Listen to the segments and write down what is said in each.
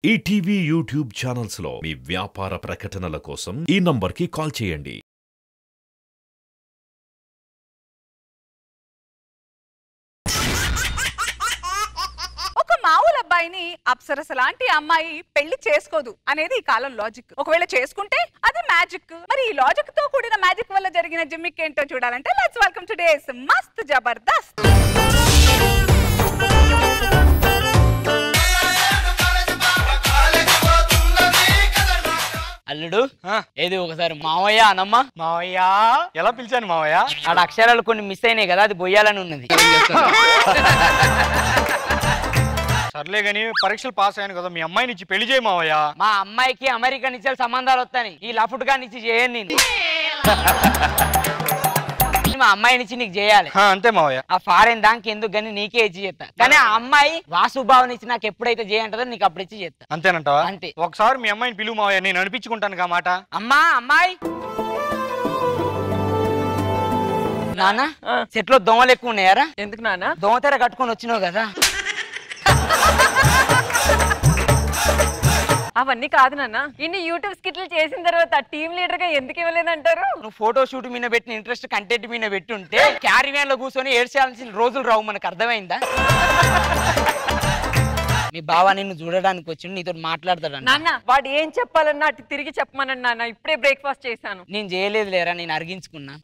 ETV YouTube channels లో మీ వ్యాపార ప్రకటనల కోసం ఈ నంబర్కి కాల్ చేయండి. ఒక మామూలు అబ్బాయిని అప్సరస లాంటి అమ్మాయి పెళ్లి చేసుకోదు అనేది ఈ కాలం లాజిక్. ఒకవేళ చేసుకుంటే అది మ్యాజిక్. మరి ఈ లాజిక్ తో కూడిన మ్యాజిక్ వల్ల జరిగిన జిమ్మిక్ ఏంటో చూడాలంటే లెట్స్ వెల్కమ్ టుడేస్ మస్త్ జబర్దస్త్. అల్లుడు ఏది ఒకసారి మావయ్య అనమ్మా. మావయ్య ఎలా పిలిచాను మావయ్య? ఆడ అక్షరాలు కొన్ని మిస్ అయినాయి కదా, అది బొయ్యాలని ఉన్నది. సర్లే గాని పరీక్షలు పాస్ అయ్యాను కదా, మీ అమ్మాయిని ఇచ్చి పెళ్లి చేయి మావయ్య. మా అమ్మాయికి అమెరికా నుంచి సంబంధాలు వస్తాయి, ఈ లఫుట్ గా నుంచి చేయను నేను. మా అమ్మాయి నుంచి నీకు చేయాలి అంతే మావయ్య. ఆ ఫారెన్ దానికి ఎందుకు గానీ నీకే ఇచ్చి చేస్తా, కానీ ఆ అమ్మాయి వాసుభావం ఇచ్చి నాకు ఎప్పుడైతే చేయంటదో నీకు అప్పుడు ఇచ్చి చేస్తా. అంతేనంటావా? అంతే. ఒకసారి మీ అమ్మాయిని పిలువు మావయ్య, నేను అనిపించుకుంటాను కా మాట. అమ్మా అమ్మాయి నాన్న చెట్లో దోమలు ఎక్కువ ఉన్నాయారా? ఎందుకు నాన్న? దోమతెర కట్టుకొని వచ్చినావు కదా. అవన్నీ కాదు నాన్న, ఇన్ని యూట్యూబ్ స్కిట్లు చేసిన తర్వాత టీమ్ లీడర్ గా ఎందుకు ఇవ్వలేదంటారు? నువ్వు ఫోటో షూట్ మీద పెట్టిన ఇంట్రెస్ట్ కంటెంట్ మీద పెట్టుంటే క్యారీ వ్యాన్ లో కూర్చొని ఏడ్చాల్సిన రోజులు రావు. మనకు అర్థమైందా? మీ బావ నిన్ను చూడడానికి వచ్చి నీతో మాట్లాడతాడు. నాన్న వాడు ఏం చెప్పాలన్నా అటు తిరిగి చెప్పమనండి నాన్న, ఇప్పుడే బ్రేక్ఫాస్ట్ చేశాను. నేను చేయలేదు లేరా, నేను అరిగించుకున్నా.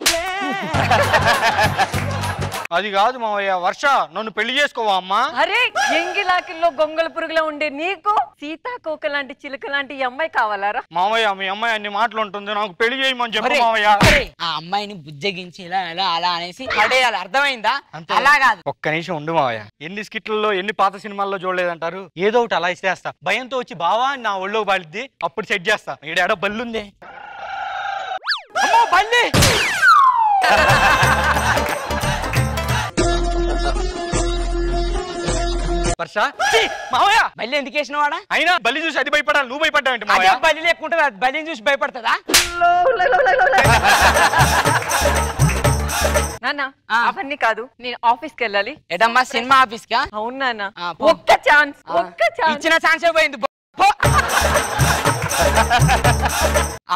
అది కాదు మావయ్య, వర్ష నన్ను పెళ్లి చేసుకోవా అమ్మా? అరే ఎంగిలాకిల్లో గొంగల పురుగులో ఉండే నీకు సీతాకోక లాంటి చిలుక లాంటి ఈ అమ్మాయి కావాలారా? మావయ్య మీ అమ్మాయి అన్ని మాటలు ఉంటుంది, నాకు పెళ్లి చేయమని చెప్పు మావయ్య. ఆ అమ్మాయిని బుజ్జగించి ఇలా ఇలా అలా అనేసి పడేయాలి, అర్థమైందా? అలా కాదు. ఒక్క నిమిషం ఉండు మావయ్య. ఎన్ని స్కిట్లలో ఎన్ని పాత సినిమాల్లో చూడలేదంటారు? ఏదో ఒకటి అలా ఇస్తేస్తా, భయంతో వచ్చి బావా నా ఒళ్ళో బాలిద్ది, అప్పుడు సెట్ చేస్తా. ఈడేడో బల్లుంది. బల్లి మావయ్య బల్లి ఎందుకు వేసినవాడా? అయినా బల్లి చూసి అది భయపడాలి, నువ్వు భయపడ్డావు మావయ్య? బల్లి లేకుంటే బల్లిని చూసి భయపడుతుందా? నాన్న అవన్నీ కాదు, నేను ఆఫీస్ కి వెళ్ళాలి. ఎడమ్మా సినిమా ఆఫీస్ కా? అవును నాన్న, ఒక్క ఛాన్స్, ఒక్క ఛాన్స్. ఇచ్చిన ఛాన్సే పోయింది.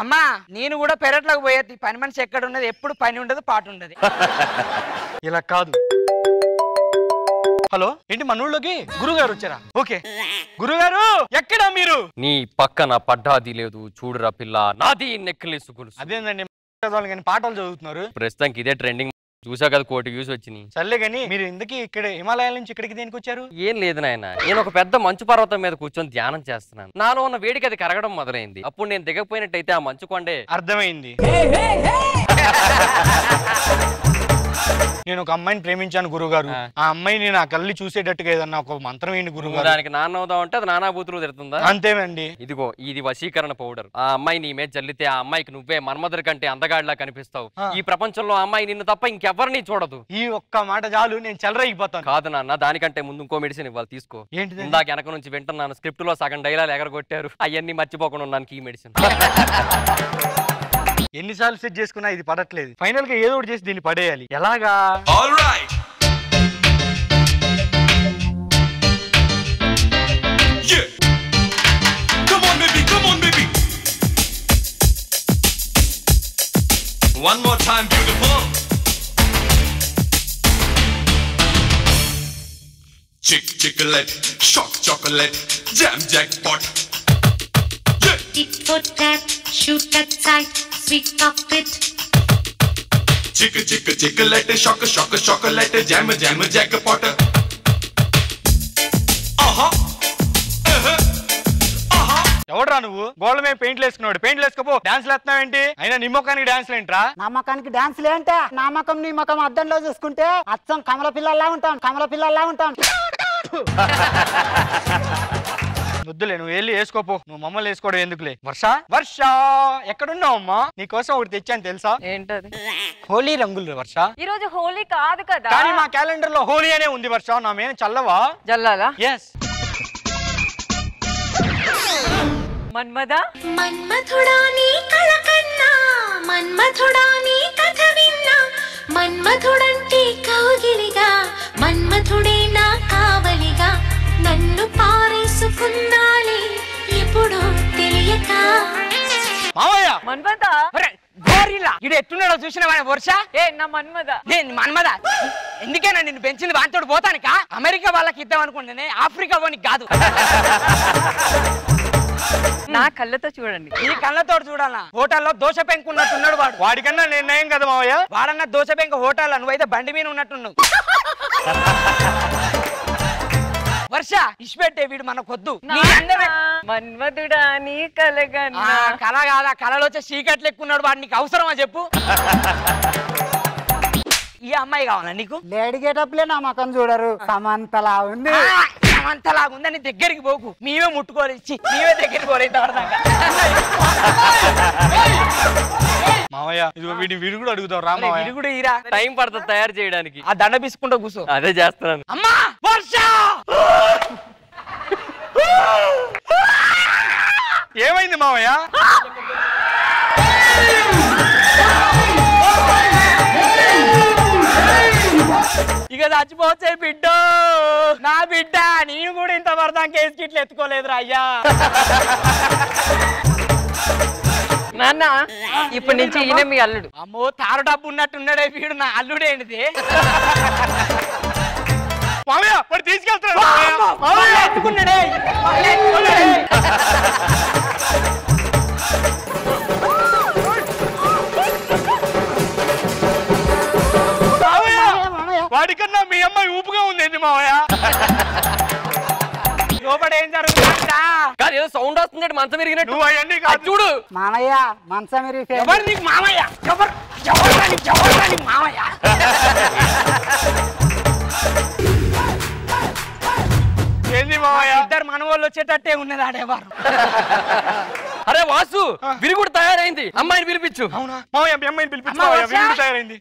అమ్మా నేను కూడా పెరట్లోకి పోయేది. పని మనిషి ఎక్కడ ఉన్నది, ఎప్పుడు పని ఉండదు పాట ఉండదు. ఇలా కాదు. హలో ఏంటి మన ఊళ్ళోకి గురుగారు వచ్చారా? ఓకే గురుగారు ఎక్కడా మీరు? నీ పక్కన పడ్డాది లేదు చూడురా పిల్ల, నాది నెక్లెస్ గొలుసు. అదేందండి కానీ పాటలు చదువుతున్నారు. ప్రస్తుతానికి ఇదే ట్రెండింగ్, చూసా కదా, 1 కోటి వ్యూస్ వచ్చినాయి. సర్లే కానీ మీరు ఇందుకే ఇక్కడ హిమాలయాల నుంచి ఇక్కడికి దేనికి వచ్చారు? ఏం లేదు నాయన, నేను ఒక పెద్ద మంచు పర్వతం మీద కూర్చొని ధ్యానం చేస్తున్నాను. నాలో ఉన్న వేడికి అది కరగడం మొదలైంది. అప్పుడు నేను దిగపోయినట్టయితే ఆ మంచు కొండే. అర్థమైంది. నేను ఒక అమ్మాయిని ప్రేమించాను గురుగారు. ఆ అమ్మాయిని నా కళ్ళు చూసేటట్టుగా ఏదన్నా ఒక మంత్రం ఏంటి గురుగారు? దానికి నాన్న అవుదా అంటే అది నానా బూతులు తిడుతుందా? అంతేనండి. ఇదిగో ఇది వశీకరణ పౌడర్. ఆ అమ్మాయి నీ మీద చల్లితే ఆ అమ్మాయికి నువ్వే మన్మధుడి కంటే అందగాడిలా కనిపిస్తావు. ఈ ప్రపంచంలో ఆ అమ్మాయి నిన్ను తప్ప ఇంకెవరిని చూడదు. ఈ ఒక్క మాట చాలు, నేను చెలరైపోతాను. కాదు నాన్న, దానికంటే ముందు ఇంకో మెడిసిన్ ఇవ్వాలి, తీసుకో. ఏంటి? ఇందాక వెనక నుంచి వింటున్నాను, స్క్రిప్ట్ లో సగం డైలాగ్ ఎగరగొట్టారు, అవన్నీ మర్చిపోకుండా ఉన్నాను ఈ మెడిసిన్. ఎన్నిసార్లు సెట్ చేసుకున్నా ఇది పడట్లేదు. ఫైనల్ గా ఏదో ఒకటి చేసి దీన్ని పడేయాలి. ఎలాగా? One more time, beautiful. Chocolate, shock chocolate, jam jackpot. Tit for tat, shoot that sight, sweet cockpit. Chocolate, shock chocolate, jam jackpot. ఎవడరా నువ్వు? గోళ్ళ మీద పెయింట్లు వేసుకున్నాడు, పెయింట్లు వేసుకోపో. డాన్స్ వేస్తున్నావు ఏంటి? అయినా నీ మొక్కానికి డాన్స్ ఏంట్రా? నా మొక్కానికి డాన్స్ లేంటే నా మొక్కం నీ మొక్కం అద్దంలో చూసుకుంటే అచ్చం కమల పిల్లల్లా ఉంటాం, కమల పిల్లల్లా ఉంటాం. వద్దులే, నువ్వు వెళ్ళి వేసుకోపో. నువ్వు మమ్మల్ని వేసుకోవడం ఎందుకులే. వర్ష వర్ష ఎక్కడున్నావు అమ్మా? నీకోసం ఒకటి తెచ్చాను తెలుసా? ఏంటది? హోలీ రంగులు వర్ష. ఈ రోజు హోలీ కాదు కదా. కానీ మా క్యాలెండర్ లో హోలీ అనే ఉంది వర్ష. నా మీద చల్లవా? జల్లాలా? ఎస్. మన్మదా మన్మథుడా నీ కళ కన్నా, మన్మథుడా నీ కథ విన్నా, మన్మథుడంటే కౌగిలిగా, మన్మథుడే నా కావలిగా, నన్ను పారేసుకున్నాలే మన్మద గోరిలా ఇది ఎట్టున్నాడో చూసిన వర్ష ఏ నా మన్మద మన్మద ఎందుకేనా నిన్ను పెంచింది వాంతోడు పోతానికా అమెరికా వాళ్ళకి ఇద్దాం అనుకుంటేనే ఆఫ్రికా పోనికి కాదు నా కళ్ళతో చూడండి ఈ కళ్ళతో చూడాలా హోటల్లో దోశ పెంకు ఉన్నట్టున్నాడు వాడు వాడికన్నా నిర్ణయం కదా మావయ్య వాడన్నా దోశ పెంక హోటల్ నువ్వైతే బండి మీద ఉన్నట్టున్నావు వర్ష ఇష్పెట్టే వీడు మనకొద్దు మన్మధుడా నీ కలగన్నా కళ కాదా కళలో వచ్చే చీకట్లు ఎక్కున్నాడు వాడు నీకు అవసరమా చెప్పు ఈ అమ్మాయి కావాలా నీకు లేడీ గెటప్లే నా మకం చూడరు సమంతలా ఉంది సమంతలాగా ఉందని దగ్గరికి పోకు మేమే ముట్టుకోవాలి ఇచ్చి మేమే దగ్గరికి పోలేదు మావయ్య ఇది వీడు కూడా అడుగుతావు రా మావయ్య వీడు కూడా ఈరా టైం పడుతుంది తయారు చేయడానికి ఆ దండ బిసుకుంటూ కూర్చో అదే చేస్తున్నాను అమ్మా వర్ష ఏమైంది మావయ్య ఇక చచ్చిపోతే బిడ్డ నా బిడ్డ నేను కూడా ఇంత వరదాం కేసు కిట్లు ఎత్తుకోలేదురా అయ్యా నాన్న ఇప్పటి నుంచి ఈయన మీ అల్లుడు అమ్మో తారు డబ్బు ఉన్నట్టున్నాడే వీడు నా అల్లుడేంటిది మావయ్య వాడు తీసుకెళ్తాడు ఎత్తుకున్నాడే వాడికన్నా మీ అమ్మాయి ఊపుగా ఉంది మావయ్య లోపల ఏం జరుగుతుందా కానీ ఏదో సౌండ్ వస్తుంది మంచం విరిగినట్టు నువ్వు అవన్నీ కాదు చూడు మామయ్య మంచం ఎవరు నీకు మామయ్య ఎవరు నీకు మామయ్య ఏంది మావయ్య ఇద్దరు మనవాళ్ళు వచ్చేటట్టే ఉన్నది ఆడేవారు అరే వాసు విరుగుడు తయారైంది అమ్మాయిని పిలిపించు అవునా మావయ్య మీ అమ్మాయిని పిలిపించు మావయ్య వీడు తయారైంది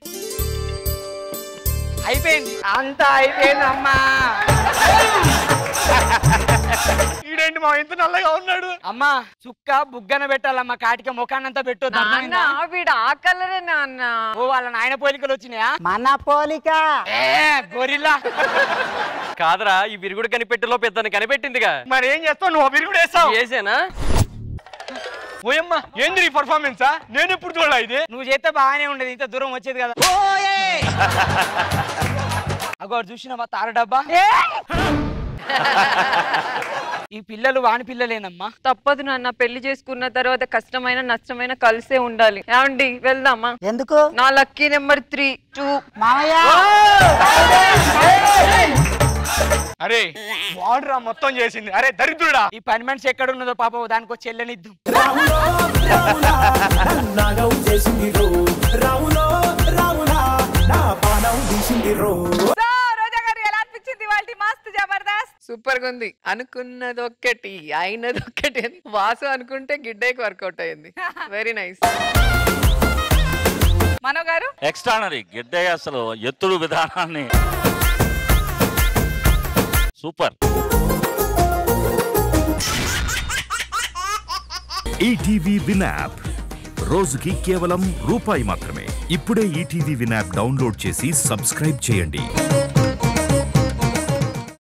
అయిపోయింది అంతా అయిపోయింది అమ్మా ఈడేంటి మా ఇంత నల్లగా ఉన్నాడు అమ్మా చుక్క బుగ్గన పెట్టాలమ్మా కాటిక ముఖాన్నంతా పెట్టొద్దు వీడు ఆ కలరే నాన్న ఓ వాళ్ళ నాయన పోలికలు వచ్చినాయా మన పోలిక గొరిల్లా కాదరా ఈ విరుగుడు కనిపెట్టలో పెద్దని కనిపెట్టిందిగా మరి ఏం చేస్తావు నువ్వు విరుగుడు వేస్తావు చేసేనా ఓయమ్మా ఏంది నీ పర్ఫార్మెన్సా నేను ఎప్పుడు చూడలే ఇది నువ్వు చేస్తే బాగానే ఉండేది ఇంత దూరం వచ్చేది కదా అగో చూసినావా తార డబ్బా ఈ పిల్లలు వాని పిల్లలేనమ్మా తప్పదు నాన్న పెళ్లి చేసుకున్న తర్వాత కష్టమైన నష్టమైన కలిసే ఉండాలి ఏమండి వెళ్దామా ఎందుకు నా లక్కీ నెంబర్ 3 2 మామయ్య అరే వాడురా మొత్తం చేసింది అరే దరిద్రుడా ఈ పని మనిషి ఎక్కడ ఉన్నదో పాప దానికి వచ్చి చెల్లెనిద్దు రోజా గారు ఎలా అనిపించింది వాళ్ళ మస్త్ జబర్దస్త్ సూపర్ గా ఉంది అనుకున్నది ఒక్కటి అయినది ఒక్కటి వాసు అనుకుంటే గిడ్డకి వర్కౌట్ అయింది వెరీ నైస్ మనో గారు ఎక్స్ట్రానరీ గిడ్డయ్య అసలు ఎత్తుడు విధానాన్ని సూపర్ ఈటీవీ విన్ యాప్ రోజుకి కేవలం రూపాయి మాత్రమే. ఇప్పుడే ఈటీవీ విన్ యాప్ డౌన్లోడ్ చేసి సబ్స్క్రైబ్ చేయండి.